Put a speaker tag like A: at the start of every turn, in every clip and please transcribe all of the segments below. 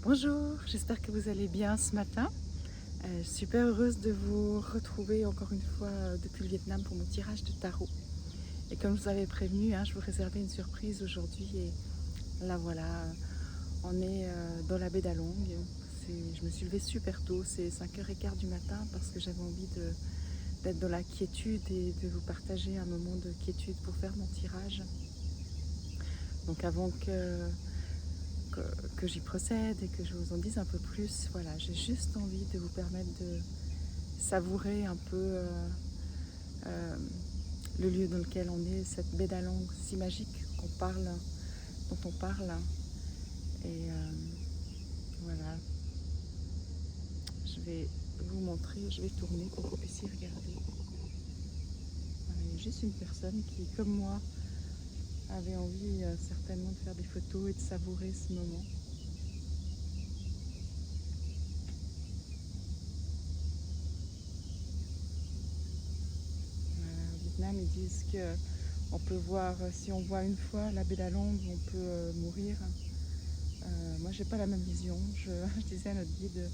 A: Bonjour, j'espère que vous allez bien ce matin. Je suis super heureuse de vous retrouver encore une fois depuis le Vietnam pour mon tirage de tarot. Et comme je vous avais prévenu, je vous réservais une surprise aujourd'hui et là voilà, on est dans la baie d'Along. Je me suis levée super tôt, c'est 5h15 du matin parce que j'avais envie d'être dans la quiétude et de vous partager un moment de quiétude pour faire mon tirage. Donc avant que j'y procède et que je vous en dise un peu plus, voilà, j'ai juste envie de vous permettre de savourer un peu le lieu dans lequel on est, cette baie d'Along si magique dont on parle. Et voilà, je vais vous montrer, je vais tourner pour que vous puissiez regarder. Voilà, il y a juste une personne qui, comme moi, avait envie certainement de faire des photos et de savourer ce moment. Au Vietnam, ils disent que on peut voir, si on voit une fois la baie d'Along, on peut mourir. Moi, j'ai pas la même vision. Je disais à notre guide,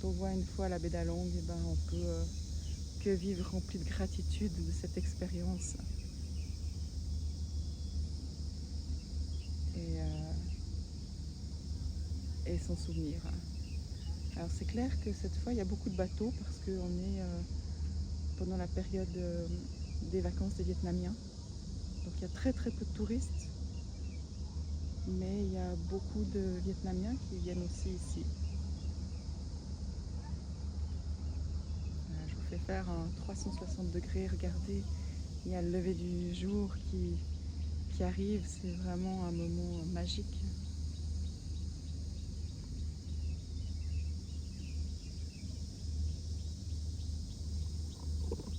A: quand on voit une fois la baie d'Along, on peut que vivre rempli de gratitude de cette expérience. Et s'en souvenir. Alors c'est clair que cette fois, il y a beaucoup de bateaux parce qu'on est pendant la période des vacances des Vietnamiens. Donc il y a très très peu de touristes, mais il y a beaucoup de Vietnamiens qui viennent aussi ici. Voilà, je vous fais faire un 360 degrés, regardez, il y a le lever du jour qui arrive, c'est vraiment un moment magique.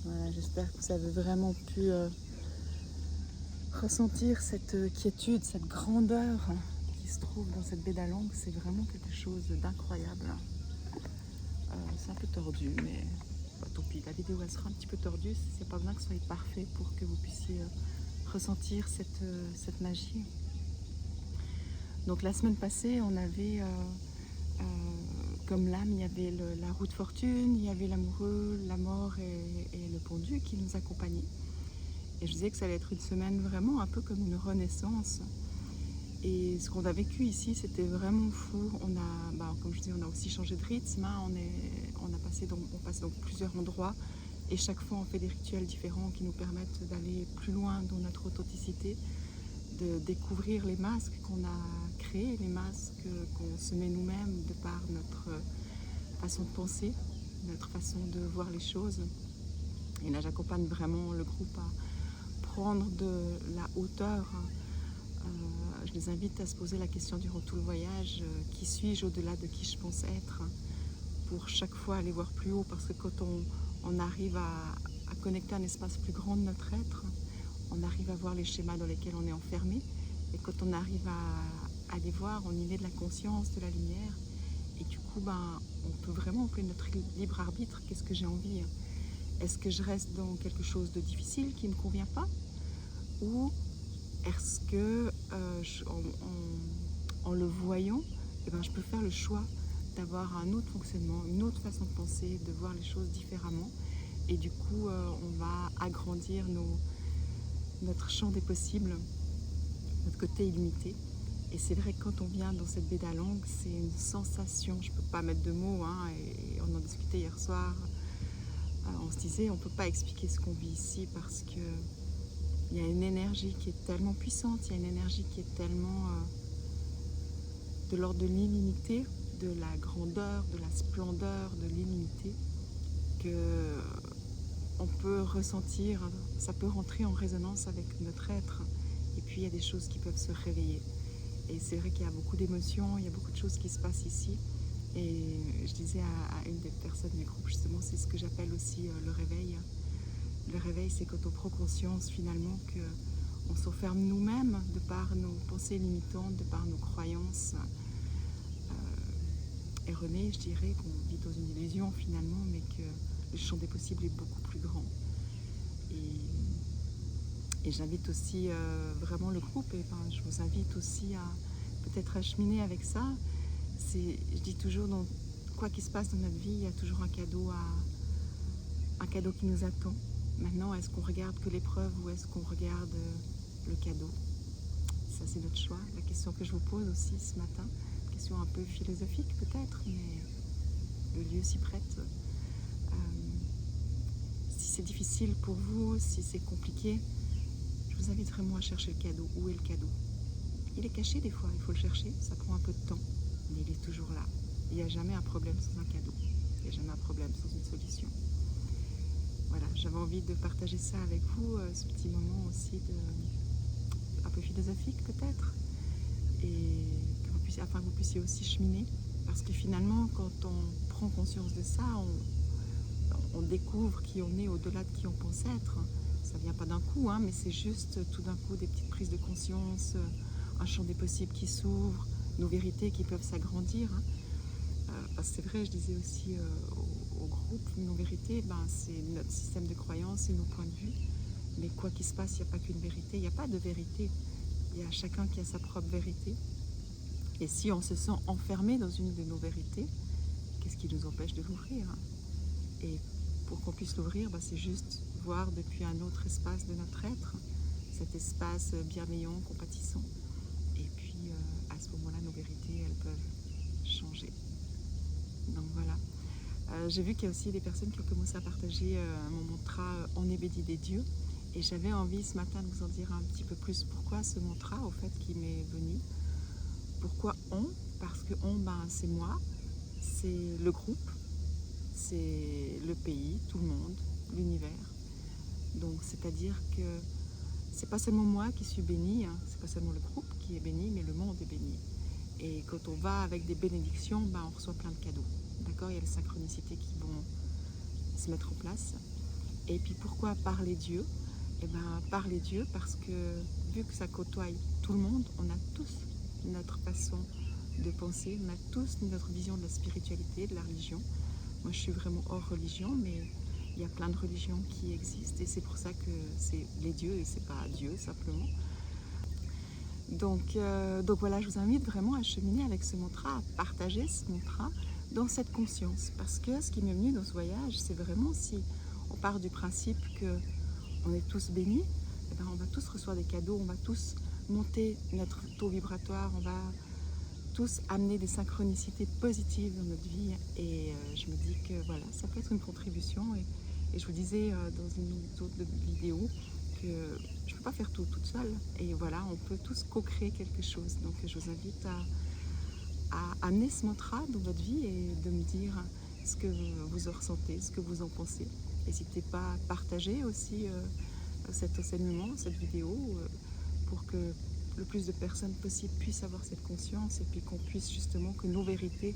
A: Voilà, j'espère que vous avez vraiment pu ressentir cette quiétude, cette grandeur qui se trouve dans cette baie d'Along. C'est vraiment quelque chose d'incroyable. C'est un peu tordu, mais tant pis, la vidéo elle sera un petit peu tordue. C'est pas besoin que ce soit parfait pour que vous puissiez ressentir cette magie. Donc la semaine passée, on avait comme lame, il y avait la roue de fortune, il y avait l'amoureux, la mort et le pendu qui nous accompagnaient. Et je disais que ça allait être une semaine vraiment un peu comme une renaissance. Et ce qu'on a vécu ici, c'était vraiment fou. Comme je dis, on a aussi changé de rythme. On passe donc plusieurs endroits. Et chaque fois, on fait des rituels différents qui nous permettent d'aller plus loin dans notre authenticité, de découvrir les masques qu'on a créés, les masques qu'on se met nous-mêmes de par notre façon de penser, notre façon de voir les choses. Et là, j'accompagne vraiment le groupe à prendre de la hauteur. Je les invite à se poser la question durant tout le voyage, qui suis-je au-delà de qui je pense être, pour chaque fois aller voir plus haut, parce que quand on arrive à connecter un espace plus grand de notre être, on arrive à voir les schémas dans lesquels on est enfermé, et quand on arrive à les voir, on y met de la conscience, de la lumière, et du coup, on peut vraiment employer notre libre arbitre. Qu'est-ce que j'ai envie? Est-ce que je reste dans quelque chose de difficile qui ne me convient pas? Ou est-ce que, en le voyant, je peux faire le choix d'avoir un autre fonctionnement, une autre façon de penser, de voir les choses différemment. Et du coup, on va agrandir notre champ des possibles, notre côté illimité. Et c'est vrai que quand on vient dans cette baie d'Along, c'est une sensation, je ne peux pas mettre de mots, et on en discutait hier soir. On se disait, on ne peut pas expliquer ce qu'on vit ici parce que il y a une énergie qui est tellement puissante, il y a une énergie qui est tellement de l'ordre de l'illimité, de la grandeur, de la splendeur, de l'illimité, que on peut ressentir, ça peut rentrer en résonance avec notre être, et puis il y a des choses qui peuvent se réveiller. Et c'est vrai qu'il y a beaucoup d'émotions, il y a beaucoup de choses qui se passent ici. Et je disais à une des personnes du groupe, justement, c'est ce que j'appelle aussi le réveil. Le réveil, c'est quand on prend conscience finalement qu'on s'enferme nous-mêmes de par nos pensées limitantes, de par nos croyances erronées, je dirais, qu'on vit dans une illusion finalement, mais que le champ des possibles est beaucoup plus grand. Et j'invite aussi vraiment le groupe, et je vous invite aussi à peut-être à cheminer avec ça. Je dis toujours, donc, quoi qu'il se passe dans notre vie, il y a toujours un cadeau qui nous attend. Maintenant, est-ce qu'on regarde que l'épreuve ou est-ce qu'on regarde le cadeau? Ça, c'est notre choix. La question que je vous pose aussi ce matin, question un peu philosophique peut-être, mais le lieu s'y prête. Si c'est difficile pour vous, si c'est compliqué, je vous invite vraiment à chercher le cadeau. Où est le cadeau? Il est caché des fois, il faut le chercher, ça prend un peu de temps, mais il est toujours là. Il n'y a jamais un problème sans un cadeau, il n'y a jamais un problème sans une solution. Voilà, j'avais envie de partager ça avec vous, ce petit moment aussi un peu philosophique peut-être, et afin que vous puissiez aussi cheminer, parce que finalement, quand on prend conscience de ça, on découvre qui on est au-delà de qui on pense être. Ça ne vient pas d'un coup, mais c'est juste tout d'un coup des petites prises de conscience, un champ des possibles qui s'ouvre, nos vérités qui peuvent s'agrandir. Parce que c'est vrai, je disais aussi au groupe, nos vérités, c'est notre système de croyance, c'est nos points de vue. Mais quoi qu'il se passe, il n'y a pas qu'une vérité, il n'y a pas de vérité. Il y a chacun qui a sa propre vérité. Et si on se sent enfermé dans une de nos vérités, qu'est-ce qui nous empêche de l'ouvrir? Et pour qu'on puisse l'ouvrir, c'est juste voir depuis un autre espace de notre être, cet espace bienveillant, compatissant. Et puis à ce moment-là, nos vérités, elles peuvent changer. Donc voilà. J'ai vu qu'il y a aussi des personnes qui ont commencé à partager mon mantra « On est béni des dieux ». Et j'avais envie ce matin de vous en dire un petit peu plus. Pourquoi ce mantra, au fait, qui m'est venu? Pourquoi on? Parce que on, c'est moi, c'est le groupe, c'est le pays, tout le monde, l'univers. Donc c'est-à-dire que c'est pas seulement moi qui suis bénie, c'est pas seulement le groupe qui est béni, mais le monde est béni. Et quand on va avec des bénédictions, on reçoit plein de cadeaux. D'accord? Il y a les synchronicités qui vont se mettre en place. Et puis pourquoi parler Dieu? Parler Dieu parce que vu que ça côtoie tout le monde, on a tous notre façon de penser, on a tous notre vision de la spiritualité, de la religion. Moi je suis vraiment hors religion, mais il y a plein de religions qui existent et c'est pour ça que c'est les dieux et c'est pas Dieu simplement. Donc voilà, je vous invite vraiment à cheminer avec ce mantra, à partager ce mantra dans cette conscience. Parce que ce qui m'est venu dans ce voyage, c'est vraiment si on part du principe qu'on est tous bénis, on va tous recevoir des cadeaux, on va tous monter notre taux vibratoire, on va tous amener des synchronicités positives dans notre vie. Et je me dis que voilà, ça peut être une contribution. Et je vous disais dans une autre vidéo que je ne peux pas faire tout toute seule. Et voilà, on peut tous co-créer quelque chose. Donc je vous invite à amener ce mantra dans votre vie et de me dire ce que vous en ressentez, ce que vous en pensez. N'hésitez pas à partager aussi cet enseignement, cette vidéo, pour que le plus de personnes possible puissent avoir cette conscience et puis qu'on puisse justement, que nos vérités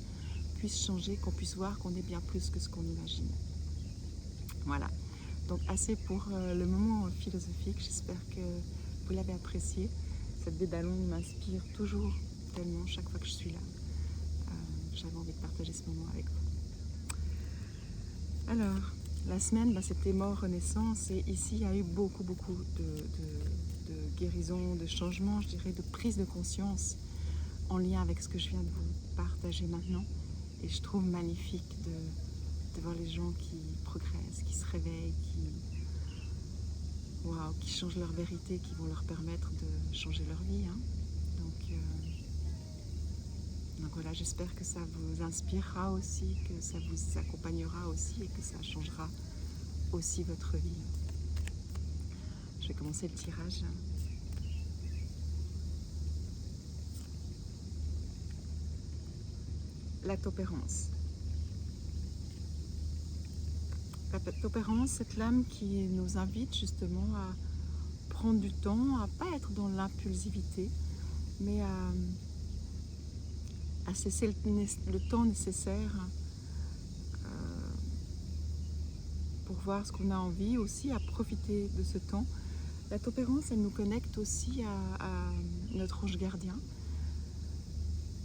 A: puissent changer, qu'on puisse voir qu'on est bien plus que ce qu'on imagine. Voilà. Donc assez pour le moment philosophique, j'espère que vous l'avez apprécié. Cette baie d'Allon m'inspire toujours tellement chaque fois que je suis là. J'avais envie de partager ce moment avec vous. Alors, la semaine, c'était mort, renaissance, et ici il y a eu beaucoup de guérison, de changement, je dirais, de prise de conscience en lien avec ce que je viens de vous partager maintenant. Et je trouve magnifique de voir les gens qui progressent, qui se réveillent, qui changent leur vérité, qui vont leur permettre de changer leur vie. Donc voilà, j'espère que ça vous inspirera aussi, que ça vous accompagnera aussi et que ça changera aussi votre vie. Je vais commencer le tirage. La topérance. La topérance, c'est l'âme qui nous invite justement à prendre du temps, à ne pas être dans l'impulsivité, mais à cesser le temps nécessaire pour voir ce qu'on a envie, aussi à profiter de ce temps. La topérance, elle nous connecte aussi à notre ange gardien.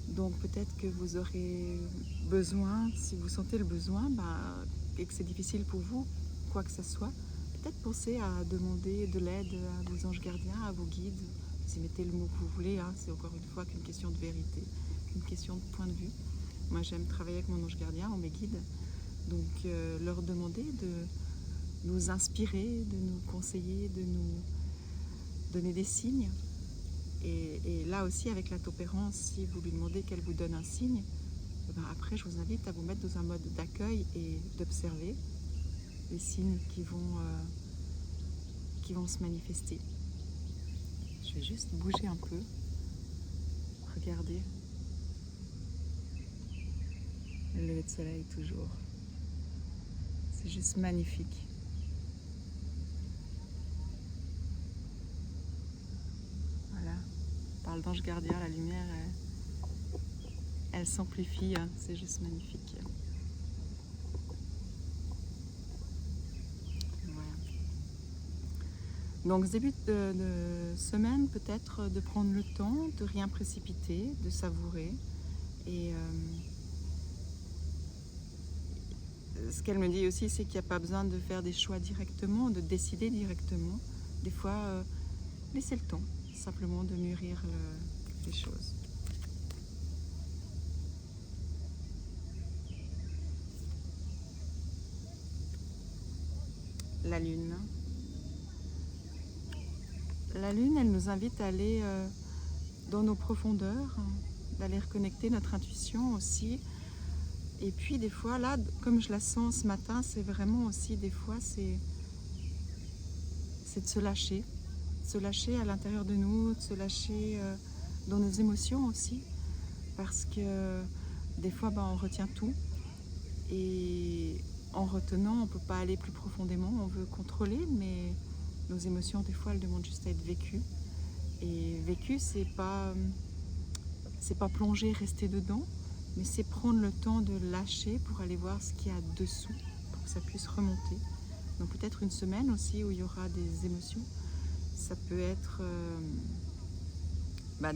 A: Donc peut-être que vous aurez besoin, si vous sentez le besoin, et que c'est difficile pour vous, quoi que ce soit, peut-être pensez à demander de l'aide à vos anges gardiens, à vos guides. Vous y mettez le mot que vous voulez, c'est encore une fois qu'une question de vérité. qu'une question de point de vue. Moi, j'aime travailler avec mon ange gardien ou mes guides, donc leur demander de nous inspirer, de nous conseiller, de nous donner des signes. Et là aussi, avec la topérance, si vous lui demandez qu'elle vous donne un signe, après, je vous invite à vous mettre dans un mode d'accueil et d'observer les signes qui vont se manifester. Je vais juste bouger un peu. Regardez. Le lever de soleil toujours. C'est juste magnifique. Voilà. On parle d'ange gardien, la lumière, elle s'amplifie. Hein. C'est juste magnifique. Donc, ce début de semaine, peut-être de prendre le temps, de rien précipiter, de savourer. Et ce qu'elle me dit aussi, c'est qu'il n'y a pas besoin de faire des choix directement, de décider directement. Des fois, laisser le temps, simplement de mûrir les choses. La lune. La lune, elle nous invite à aller dans nos profondeurs, d'aller reconnecter notre intuition aussi. Et puis des fois, là, comme je la sens ce matin, c'est vraiment aussi, des fois, c'est de se lâcher à l'intérieur de nous, de se lâcher dans nos émotions aussi. Parce que des fois, on retient tout. Et en retenant, on ne peut pas aller plus profondément, on veut contrôler, mais nos émotions, des fois, elles demandent juste à être vécues. Et vécu, c'est pas plonger, rester dedans, mais c'est prendre le temps de lâcher pour aller voir ce qu'il y a dessous, pour que ça puisse remonter. Donc peut-être une semaine aussi où il y aura des émotions. Ça peut être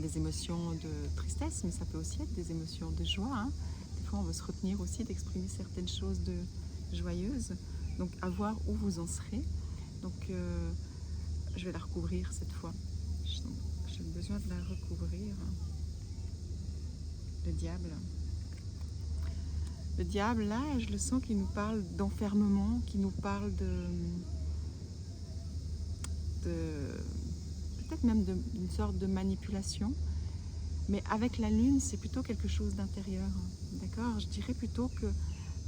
A: des émotions de tristesse, mais ça peut aussi être des émotions de joie. Hein. Des fois, on veut se retenir aussi d'exprimer certaines choses joyeuses. Donc à voir où vous en serez. Donc je vais la recouvrir cette fois. J'ai besoin de la recouvrir. Le diable. Le diable, là, je le sens qu'il nous parle d'enfermement, qu'il nous parle peut-être même d'une sorte de manipulation. Mais avec la lune, c'est plutôt quelque chose d'intérieur. D'accord ? Je dirais plutôt que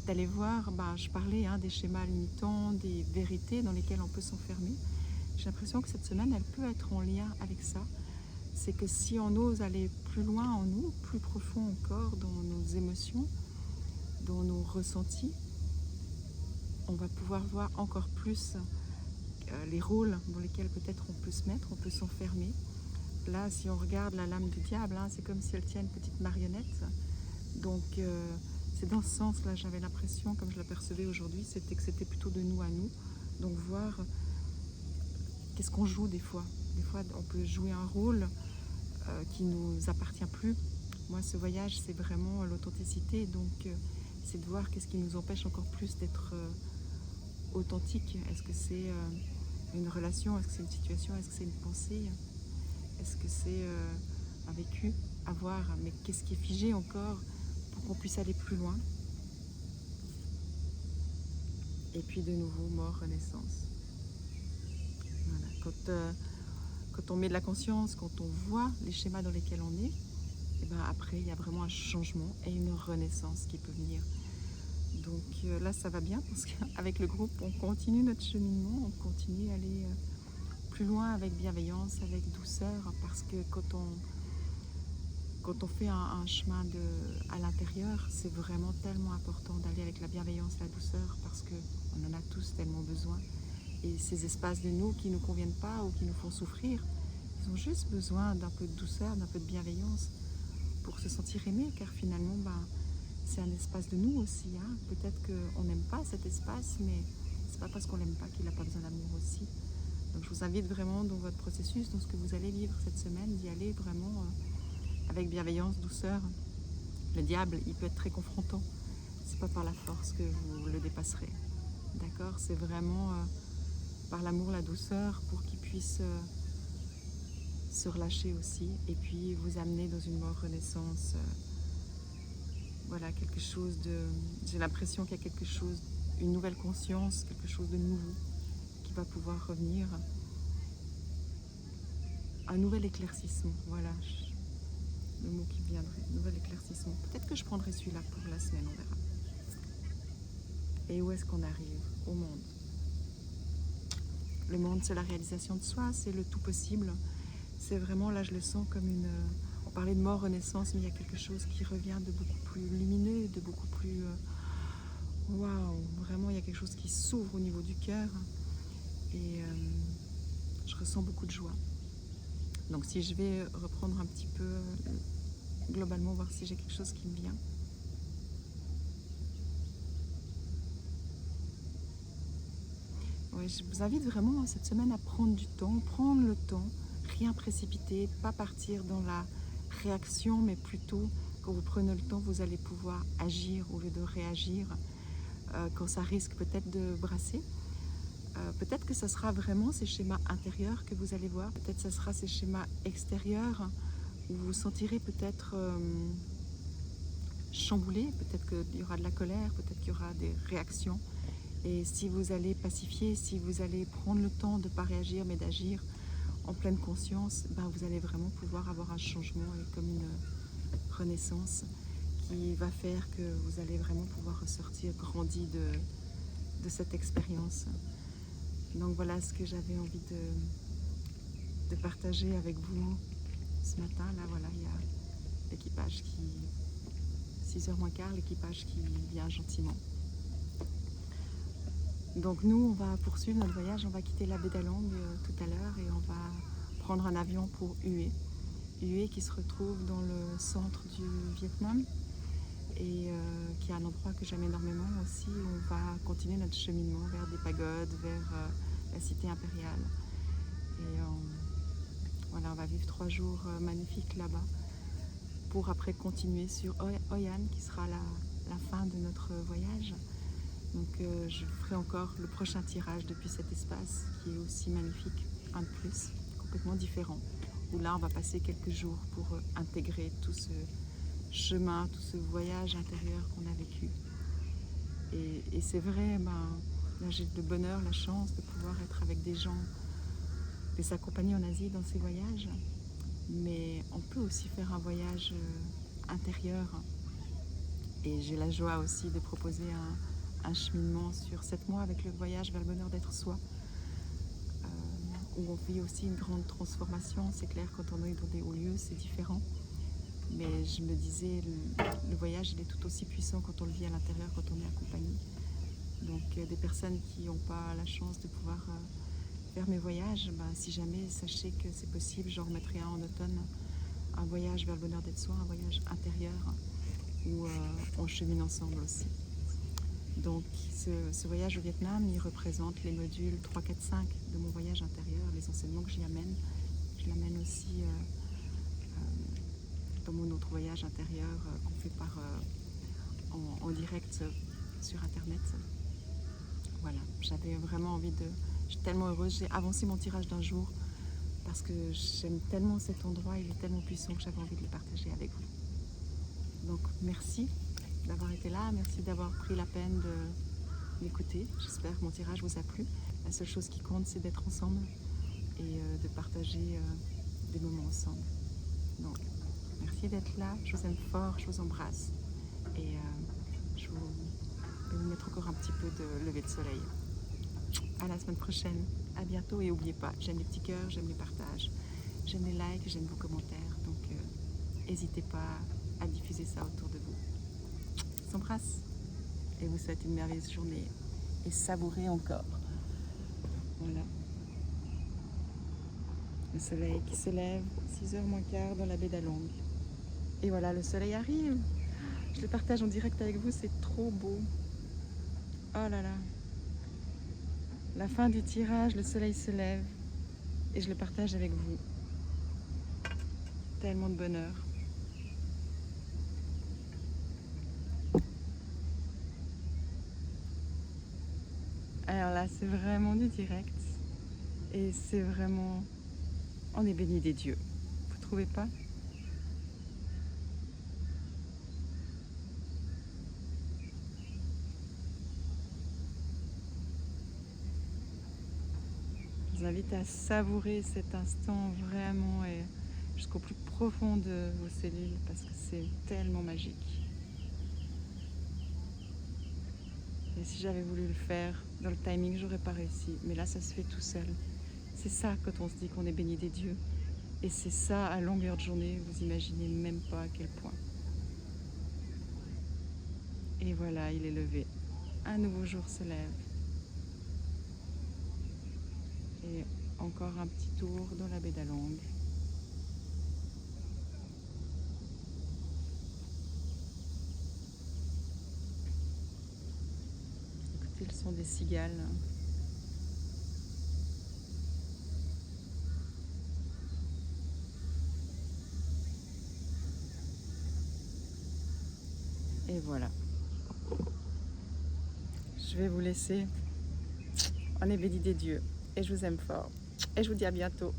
A: d'aller voir, je parlais des schémas limitants, des vérités dans lesquelles on peut s'enfermer. J'ai l'impression que cette semaine, elle peut être en lien avec ça. C'est que si on ose aller plus loin en nous, plus profond encore dans nos émotions, dans nos ressentis, on va pouvoir voir encore plus les rôles dans lesquels peut-être on peut se mettre, on peut s'enfermer. Là, si on regarde la lame du diable, c'est comme si elle tient une petite marionnette. Donc, c'est dans ce sens-là, j'avais l'impression, comme je l'apercevais aujourd'hui, c'était que c'était plutôt de nous à nous. Donc, voir qu'est-ce qu'on joue des fois. Des fois, on peut jouer un rôle qui ne nous appartient plus. Moi, ce voyage, c'est vraiment l'authenticité. Donc, c'est de voir qu'est-ce qui nous empêche encore plus d'être authentique. Est-ce que c'est une relation? Est-ce que c'est une situation? Est-ce que c'est une pensée? Est-ce que c'est un vécu à voir? Mais qu'est-ce qui est figé encore pour qu'on puisse aller plus loin? Et puis de nouveau, mort, renaissance. Voilà. Quand on met de la conscience, quand on voit les schémas dans lesquels on est, et après, il y a vraiment un changement et une renaissance qui peut venir. Donc là, ça va bien parce qu'avec le groupe, on continue notre cheminement, on continue à aller plus loin avec bienveillance, avec douceur, parce que quand on fait un chemin à l'intérieur, c'est vraiment tellement important d'aller avec la bienveillance, la douceur, parce qu'on en a tous tellement besoin. Et ces espaces de nous qui ne nous conviennent pas ou qui nous font souffrir, ils ont juste besoin d'un peu de douceur, d'un peu de bienveillance pour se sentir aimé, car finalement, c'est un espace de nous aussi. Hein. Peut-être qu'on n'aime pas cet espace, mais c'est pas parce qu'on l'aime pas qu'il n'a pas besoin d'amour aussi. Donc je vous invite vraiment dans votre processus, dans ce que vous allez vivre cette semaine, d'y aller vraiment avec bienveillance, douceur. Le diable, il peut être très confrontant. C'est pas par la force que vous le dépasserez. D'accord ? C'est vraiment par l'amour, la douceur, pour qu'il puisse se relâcher aussi, et puis vous amener dans une mort renaissance a quelque chose de... J'ai l'impression qu'il y a quelque chose, une nouvelle conscience, quelque chose de nouveau qui va pouvoir revenir. Un nouvel éclaircissement, voilà le mot qui viendrait, nouvel éclaircissement. Peut-être que je prendrai celui-là pour la semaine, on verra. Et où est-ce qu'on arrive? Au monde. Le monde, c'est la réalisation de soi, c'est le tout possible. C'est vraiment, là je le sens comme une... On parlait de mort, renaissance, mais il y a quelque chose qui revient de beaucoup plus lumineux, de beaucoup plus... Waouh, vraiment il y a quelque chose qui s'ouvre au niveau du cœur. Et je ressens beaucoup de joie. Donc si je vais reprendre un petit peu, globalement, voir si j'ai quelque chose qui me vient. Ouais, je vous invite vraiment cette semaine à prendre du temps, prendre le temps, rien précipiter, pas partir dans la réaction, mais plutôt quand vous prenez le temps, vous allez pouvoir agir au lieu de réagir, quand ça risque peut-être de brasser. Peut-être que ce sera vraiment ces schémas intérieurs que vous allez voir, peut-être que ce sera ces schémas extérieurs où vous vous sentirez peut-être chamboulé, peut-être qu'il y aura de la colère, peut-être qu'il y aura des réactions. Et si vous allez pacifier, si vous allez prendre le temps de ne pas réagir mais d'agir en pleine conscience, ben vous allez vraiment pouvoir avoir un changement et comme une renaissance qui va faire que vous allez vraiment pouvoir ressortir grandi de cette expérience. Donc voilà ce que j'avais envie de partager avec vous ce matin. Là voilà, il y a l'équipage qui... 6h moins quart, l'équipage qui vient gentiment. Donc nous, on va poursuivre notre voyage, on va quitter la baie d'Along tout à l'heure et on va prendre un avion pour Hue. Hue qui se retrouve dans le centre du Vietnam et qui est un endroit que j'aime énormément aussi. On va continuer notre cheminement vers des pagodes, vers la cité impériale. Et voilà, on va vivre 3 jours magnifiques là-bas pour après continuer sur Hoi An qui sera la fin de notre voyage. Donc je ferai encore le prochain tirage depuis cet espace qui est aussi magnifique, un de plus, complètement différent. Où là on va passer quelques jours pour intégrer tout ce chemin, tout ce voyage intérieur qu'on a vécu. Et c'est vrai, là j'ai le bonheur, la chance de pouvoir être avec des gens, de s'accompagner en Asie dans ces voyages. Mais on peut aussi faire un voyage intérieur. Et j'ai la joie aussi de proposer un cheminement sur 7 mois avec le voyage vers le bonheur d'être soi, où on vit aussi une grande transformation. C'est clair, quand on est dans des hauts lieux, c'est différent. Mais je me disais, le voyage, il est tout aussi puissant quand on le vit à l'intérieur, quand on est accompagné. Donc des personnes qui n'ont pas la chance de pouvoir faire mes voyages, si jamais, sachez que c'est possible, j'en remettrai un en automne, un voyage vers le bonheur d'être soi, un voyage intérieur, où on chemine ensemble aussi. Donc ce voyage au Vietnam, il représente les modules 3, 4, 5 de mon voyage intérieur, les enseignements que j'y amène. Je l'amène aussi dans mon autre voyage intérieur qu'on fait en direct sur Internet. Voilà, j'avais vraiment envie de... Je suis tellement heureuse, j'ai avancé mon tirage d'un jour parce que j'aime tellement cet endroit, il est tellement puissant que j'avais envie de le partager avec vous. Donc merci d'avoir été là, merci d'avoir pris la peine de m'écouter. J'espère que mon tirage vous a plu. La seule chose qui compte, c'est d'être ensemble et de partager des moments ensemble. Donc, merci d'être là, je vous aime fort, je vous embrasse et je vais vous mettre encore un petit peu de lever de soleil. À la semaine prochaine, à bientôt et n'oubliez pas, j'aime les petits cœurs, j'aime les partages, j'aime les likes, j'aime vos commentaires. Donc, n'hésitez pas à diffuser ça autour de vous. Je vous embrasse et vous souhaite une merveilleuse journée et savourez encore. Voilà. Le soleil qui se lève, 6h moins quart dans la baie d'Along. Et voilà, le soleil arrive. Je le partage en direct avec vous, c'est trop beau. Oh là là. La fin du tirage, le soleil se lève et je le partage avec vous. Tellement de bonheur. Alors là, c'est vraiment du direct et c'est vraiment... On est béni des dieux. Vous trouvez pas ? vous invite à savourer cet instant vraiment et jusqu'au plus profond de vos cellules parce que c'est tellement magique. Et si j'avais voulu le faire dans le timing, j'aurais pas réussi. Mais là, ça se fait tout seul. C'est ça quand on se dit qu'on est béni des dieux. Et c'est ça à longueur de journée, vous imaginez même pas à quel point. Et voilà, il est levé. Un nouveau jour se lève. Et encore un petit tour dans la baie d'Along. Écoutez le son des cigales. Et voilà. Je vais vous laisser. On est béni des dieux. Et je vous aime fort. Et je vous dis à bientôt.